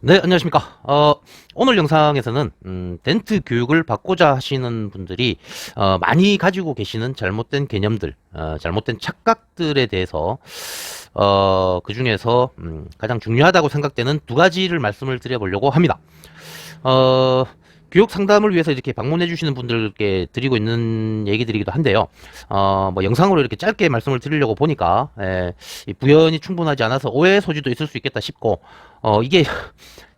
네, 안녕하십니까. 오늘 영상에서는, 덴트 교육을 받고자 하시는 분들이, 많이 가지고 계시는 잘못된 개념들, 잘못된 착각들에 대해서, 그 중에서, 가장 중요하다고 생각되는 두 가지를 말씀을 드려보려고 합니다. 어, 교육 상담을 위해서 이렇게 방문해 주시는 분들께 드리고 있는 얘기들이기도 한데요. 뭐 영상으로 이렇게 짧게 말씀을 드리려고 보니까, 이 부연이 충분하지 않아서 오해 소지도 있을 수 있겠다 싶고, 이게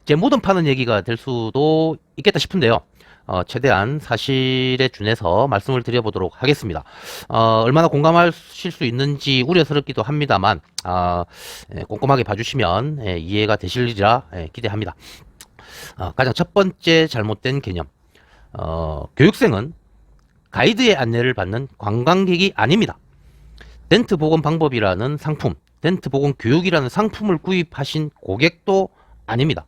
제 모든 파는 얘기가 될 수도 있겠다 싶은데요. 최대한 사실에 준해서 말씀을 드려보도록 하겠습니다. 얼마나 공감하실 수 있는지 우려스럽기도 합니다만, 꼼꼼하게 봐주시면 이해가 되시리라 기대합니다. 가장 첫 번째 잘못된 개념. 교육생은 가이드의 안내를 받는 관광객이 아닙니다. 덴트 복원 방법이라는 상품, 덴트 복원 교육이라는 상품을 구입하신 고객도 아닙니다.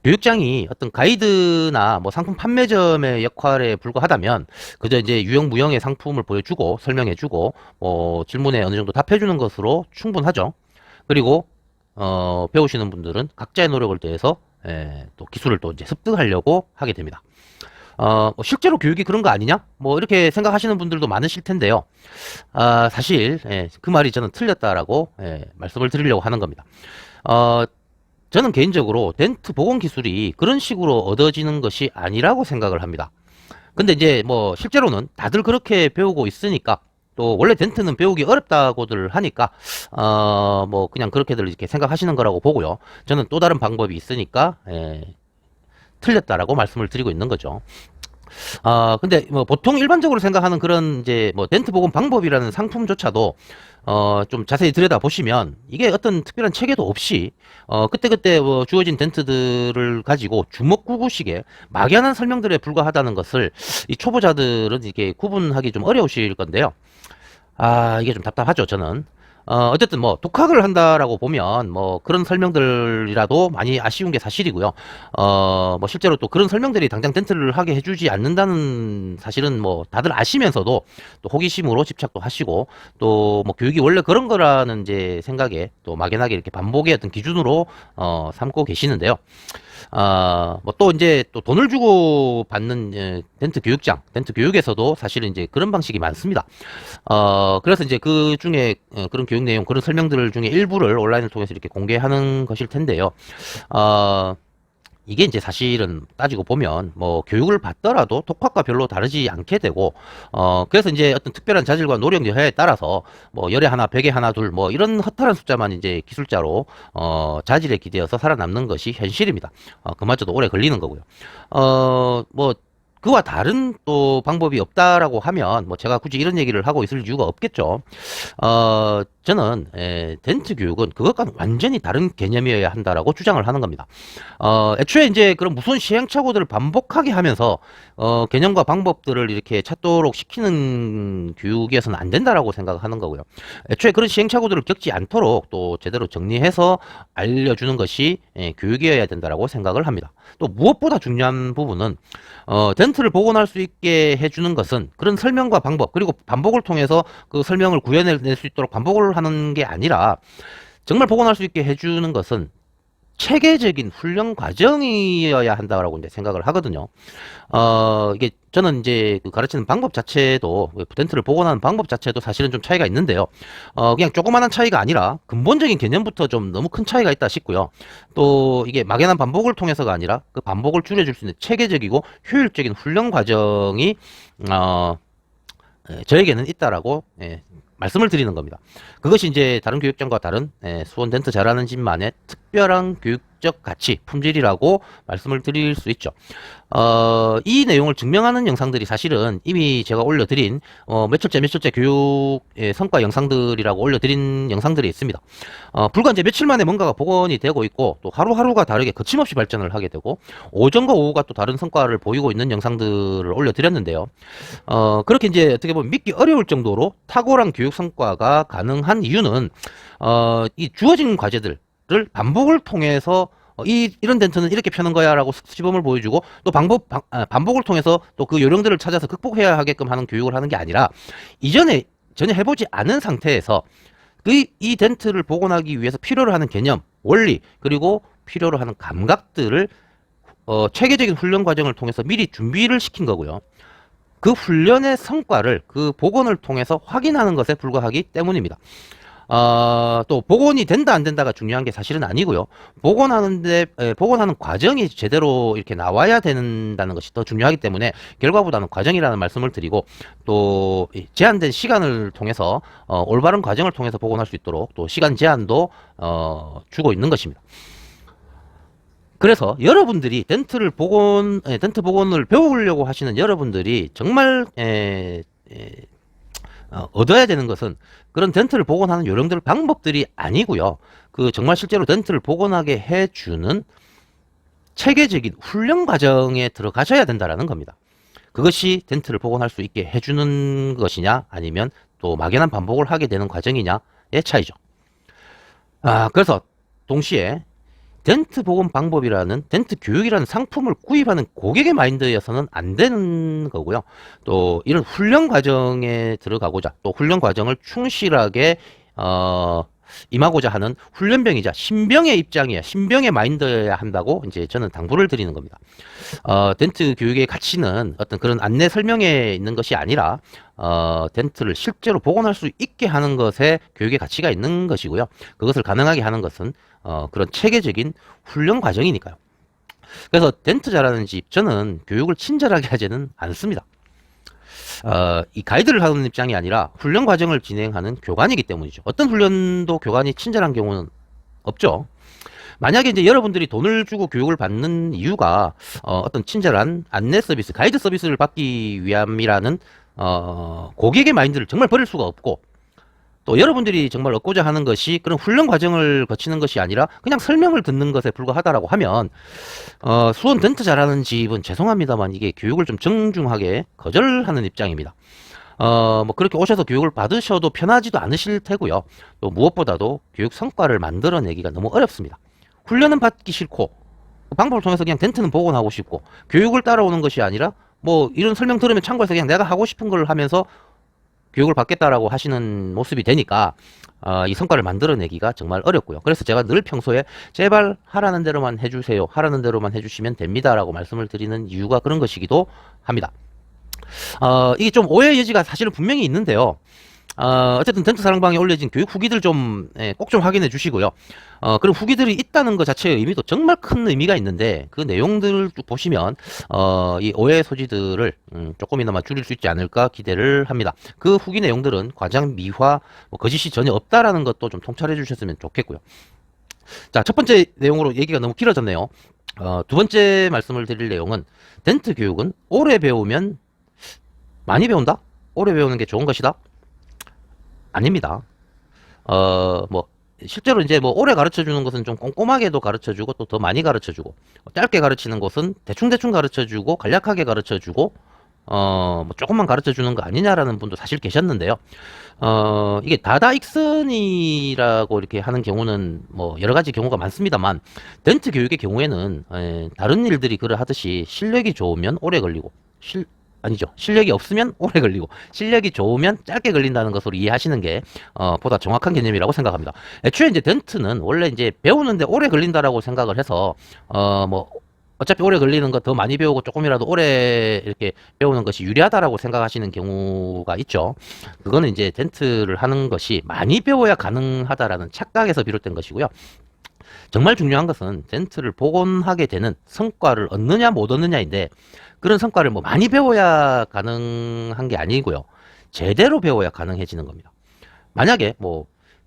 교육장이 어떤 가이드나 뭐 상품 판매점의 역할에 불과하다면 그저 이제 유형무형의 상품을 보여주고 설명해주고 질문에 어느 정도 답해주는 것으로 충분하죠. 그리고 배우시는 분들은 각자의 노력을 더해서 또 기술을 또 이제 습득하려고 하게 됩니다. 실제로 교육이 그런 거 아니냐? 뭐 이렇게 생각하시는 분들도 많으실 텐데요. 사실 그 말이 저는 틀렸다라고 말씀을 드리려고 하는 겁니다. 저는 개인적으로 덴트 복원 기술이 그런 식으로 얻어지는 것이 아니라고 생각을 합니다. 근데 이제 뭐 실제로는 다들 그렇게 배우고 있으니까 또 원래 덴트는 배우기 어렵다고들 하니까 뭐 그냥 그렇게들 이렇게 생각하시는 거라고 보고요. 저는 또 다른 방법이 있으니까 틀렸다라고 말씀을 드리고 있는 거죠. 근데 뭐 보통 일반적으로 생각하는 그런 이제 뭐 덴트 복원 방법이라는 상품조차도 좀 자세히 들여다보시면 이게 어떤 특별한 체계도 없이 그때그때 뭐 주어진 덴트들을 가지고 주먹구구식의 막연한 설명들에 불과하다는 것을 이 초보자들은 이게 구분하기 좀 어려우실 건데요. 이게 좀 답답하죠, 저는. 어쨌든 뭐 독학을 한다라고 보면 뭐 그런 설명들이라도 많이 아쉬운 게 사실이고요. 뭐 실제로 또 그런 설명들이 당장 덴트를 하게 해주지 않는다는 사실은 뭐 다들 아시면서도 또 호기심으로 집착도 하시고 또 뭐 교육이 원래 그런 거라는 이제 생각에 또 막연하게 이렇게 반복의 어떤 기준으로 삼고 계시는데요. 뭐 또 이제 또 돈을 주고 받는 덴트 교육장, 덴트 교육에서도 사실은 이제 그런 방식이 많습니다. 그래서 이제 그 중에 그런 교육 내용, 그런 설명들 중에 일부를 온라인을 통해서 이렇게 공개하는 것일 텐데요. 이게 이제 사실은 따지고 보면 뭐 교육을 받더라도 독학과 별로 다르지 않게 되고 그래서 이제 어떤 특별한 자질과 노력 여하에 따라서 뭐 열에 하나, 백에 하나, 둘 뭐 이런 허탈한 숫자만 이제 기술자로 자질에 기대어서 살아남는 것이 현실입니다. 그마저도 오래 걸리는 거고요. 뭐 그와 다른 또 방법이 없다라고 하면 뭐 제가 굳이 이런 얘기를 하고 있을 이유가 없겠죠. 저는 덴트 교육은 그것과는 완전히 다른 개념이어야 한다라고 주장을 하는 겁니다. 애초에 이제 그런 무슨 시행착오들을 반복하게 하면서 개념과 방법들을 이렇게 찾도록 시키는 교육이어서는 안 된다라고 생각하는 거고요. 애초에 그런 시행착오들을 겪지 않도록 또 제대로 정리해서 알려주는 것이 교육이어야 된다라고 생각을 합니다. 또 무엇보다 중요한 부분은 덴트를 복원할 수 있게 해주는 것은 그런 설명과 방법 그리고 반복을 통해서 그 설명을 구현해낼 수 있도록 반복을 하는 게 아니라 정말 복원할 수 있게 해주는 것은 체계적인 훈련 과정이어야 한다라고 이제 생각을 하거든요. 이게 저는 이제 그 가르치는 방법 자체도 덴트를 복원하는 방법 자체도 사실은 좀 차이가 있는데요. 그냥 조그마한 차이가 아니라 근본적인 개념부터 좀 너무 큰 차이가 있다 싶고요. 또 이게 막연한 반복을 통해서가 아니라 그 반복을 줄여줄 수 있는 체계적이고 효율적인 훈련 과정이 저에게는 있다라고 말씀을 드리는 겁니다. 그것이 이제 다른 교육장과 다른 수원 덴트 잘하는 집만의 특별한 교육적 가치, 품질이라고 말씀을 드릴 수 있죠. 이 내용을 증명하는 영상들이 사실은 이미 제가 올려드린 몇 철째 교육 성과 영상들이라고 올려드린 영상들이 있습니다. 불과 이제 며칠 만에 뭔가가 복원이 되고 있고 또 하루하루가 다르게 거침없이 발전을 하게 되고 오전과 오후가 또 다른 성과를 보이고 있는 영상들을 올려드렸는데요. 그렇게 이제 어떻게 보면 믿기 어려울 정도로 탁월한 교육 성과가 가능한 이유는 이 주어진 과제들을 반복을 통해서 이런 덴트는 이렇게 펴는 거야 라고 시범을 보여주고 또 반복을 통해서 또 그 요령들을 찾아서 극복해야 하게끔 하는 교육을 하는 게 아니라 이전에 전혀 해보지 않은 상태에서 이 덴트를 복원하기 위해서 필요로 하는 개념, 원리, 그리고 필요로 하는 감각들을 체계적인 훈련 과정을 통해서 미리 준비를 시킨 거고요. 그 훈련의 성과를 그 복원을 통해서 확인하는 것에 불과하기 때문입니다. 또 복원이 된다 안 된다가 중요한 게 사실은 아니고요. 복원하는 과정이 제대로 이렇게 나와야 된다는 것이 더 중요하기 때문에 결과보다는 과정이라는 말씀을 드리고, 또 제한된 시간을 통해서 올바른 과정을 통해서 복원할 수 있도록 또 시간 제한도 주고 있는 것입니다. 그래서 여러분들이 덴트 복원을 배우려고 하시는 여러분들이 정말 얻어야 되는 것은 그런 덴트를 복원하는 요령들, 방법들이 아니고요. 그 정말 실제로 덴트를 복원하게 해주는 체계적인 훈련 과정에 들어가셔야 된다라는 겁니다. 그것이 덴트를 복원할 수 있게 해주는 것이냐, 아니면 또 막연한 반복을 하게 되는 과정이냐의 차이죠. 그래서 동시에 덴트 복원 방법이라는, 덴트 교육이라는 상품을 구입하는 고객의 마인드여서는 안 되는 거고요. 또 이런 훈련 과정에 들어가고자, 또 훈련 과정을 충실하게 임하고자 하는 훈련병이자 신병의 입장이야, 신병의 마인드여야 한다고 이제 저는 당부를 드리는 겁니다. 덴트 교육의 가치는 어떤 그런 안내 설명에 있는 것이 아니라 덴트를 실제로 복원할 수 있게 하는 것에 교육의 가치가 있는 것이고요. 그것을 가능하게 하는 것은 그런 체계적인 훈련 과정이니까요. 그래서 덴트 잘하는 집, 저는 교육을 친절하게 하지는 않습니다. 이 가이드를 하는 입장이 아니라 훈련 과정을 진행하는 교관이기 때문이죠. 어떤 훈련도 교관이 친절한 경우는 없죠. 만약에 이제 여러분들이 돈을 주고 교육을 받는 이유가 어떤 친절한 안내 서비스, 가이드 서비스를 받기 위함이라는 고객의 마인드를 정말 버릴 수가 없고, 또 여러분들이 정말 얻고자 하는 것이 그런 훈련 과정을 거치는 것이 아니라 그냥 설명을 듣는 것에 불과하다라고 하면 수원 덴트 잘하는 집은 죄송합니다만 이게 교육을 좀 정중하게 거절하는 입장입니다. 뭐 그렇게 오셔서 교육을 받으셔도 편하지도 않으실 테고요. 또 무엇보다도 교육 성과를 만들어내기가 너무 어렵습니다. 훈련은 받기 싫고 방법을 통해서 그냥 덴트는 복원하고 싶고, 교육을 따라오는 것이 아니라 뭐 이런 설명 들으면 참고해서 그냥 내가 하고 싶은 걸 하면서 교육을 받겠다라고 하시는 모습이 되니까 이 성과를 만들어내기가 정말 어렵고요. 그래서 제가 늘 평소에 제발 하라는 대로만 해주세요, 하라는 대로만 해주시면 됩니다라고 말씀을 드리는 이유가 그런 것이기도 합니다. 이게 좀 오해의 여지가 사실은 분명히 있는데요. 어쨌든 덴트 사랑방에 올려진 교육 후기들 좀 꼭 좀 확인해 주시고요. 그런 후기들이 있다는 것 자체의 의미도 정말 큰 의미가 있는데, 그 내용들을 쭉 보시면 이 오해 소지들을 조금이나마 줄일 수 있지 않을까 기대를 합니다. 그 후기 내용들은 과장 미화, 뭐 거짓이 전혀 없다라는 것도 좀 통찰해 주셨으면 좋겠고요. 자, 첫 번째 내용으로 얘기가 너무 길어졌네요. 두 번째 말씀을 드릴 내용은, 덴트 교육은 오래 배우면 많이 배운다? 오래 배우는 게 좋은 것이다? 아닙니다. 뭐 실제로 이제 뭐 오래 가르쳐 주는 것은 좀 꼼꼼하게도 가르쳐 주고, 또 더 많이 가르쳐 주고, 짧게 가르치는 것은 대충대충 가르쳐 주고 간략하게 가르쳐 주고 뭐 조금만 가르쳐 주는 거 아니냐라는 분도 사실 계셨는데요. 이게 다다익선이라고 이렇게 하는 경우는 뭐 여러 가지 경우가 많습니다만, 덴트 교육의 경우에는 다른 일들이 그러하듯이 실력이 좋으면 오래 걸리고, 실력이 없으면 오래 걸리고, 실력이 좋으면 짧게 걸린다는 것으로 이해하시는 게 보다 정확한 개념이라고 생각합니다. 애초에 이제 덴트는 원래 이제 배우는데 오래 걸린다라고 생각을 해서 뭐 어차피 오래 걸리는 거 더 많이 배우고 조금이라도 오래 이렇게 배우는 것이 유리하다라고 생각하시는 경우가 있죠. 그거는 이제 덴트를 하는 것이 많이 배워야 가능하다라는 착각에서 비롯된 것이고요. 정말 중요한 것은 덴트를 복원하게 되는 성과를 얻느냐 못 얻느냐인데, 그런 성과를 뭐 많이 배워야 가능한 게 아니고요. 제대로 배워야 가능해지는 겁니다. 만약에 뭐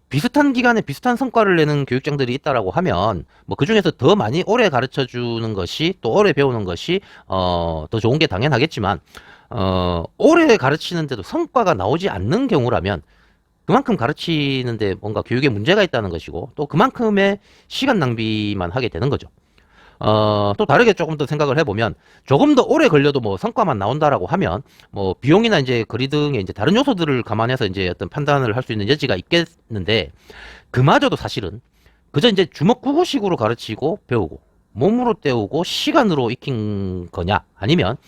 비슷한 기간에 비슷한 성과를 내는 교육장들이 있다라고 하면 뭐 그중에서 더 많이 오래 가르쳐 주는 것이, 또 오래 배우는 것이 더 좋은 게 당연하겠지만, 오래 가르치는데도 성과가 나오지 않는 경우라면 그만큼 가르치는데 뭔가 교육에 문제가 있다는 것이고, 또 그만큼의 시간 낭비만 하게 되는 거죠. 또 다르게 조금 더 생각을 해보면, 조금 더 오래 걸려도 뭐 성과만 나온다라고 하면 뭐 비용이나 이제 거리 등의 이제 다른 요소들을 감안해서 이제 어떤 판단을 할 수 있는 여지가 있겠는데, 그마저도 사실은 그저 이제 주먹구구식으로 가르치고 배우고 몸으로 때우고 시간으로 익힌 거냐, 아니면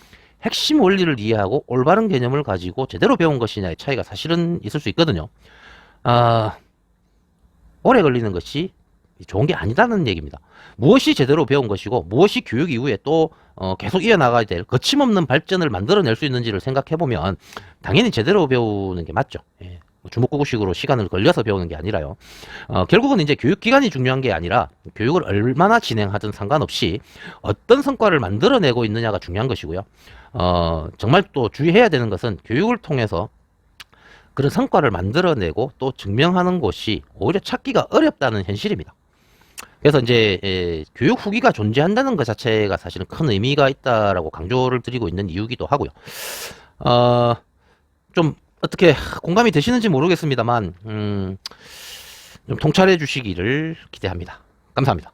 핵심 원리를 이해하고 올바른 개념을 가지고 제대로 배운 것이냐의 차이가 사실은 있을 수 있거든요. 오래 걸리는 것이 좋은 게 아니다는 얘기입니다. 무엇이 제대로 배운 것이고 무엇이 교육 이후에 또 계속 이어나가야 될 거침없는 발전을 만들어낼 수 있는지를 생각해보면 당연히 제대로 배우는 게 맞죠. 예. 뭐 주먹구구식으로 시간을 걸려서 배우는 게 아니라요. 결국은 이제 교육기간이 중요한 게 아니라 교육을 얼마나 진행하든 상관없이 어떤 성과를 만들어내고 있느냐가 중요한 것이고요. 정말 또 주의해야 되는 것은 교육을 통해서 그런 성과를 만들어내고 또 증명하는 곳이 오히려 찾기가 어렵다는 현실입니다. 그래서 이제 교육 후기가 존재한다는 것 자체가 사실은 큰 의미가 있다라고 강조를 드리고 있는 이유기도 하고요. 어, 좀 어떻게 공감이 되시는지 모르겠습니다만 좀 통찰해 주시기를 기대합니다. 감사합니다.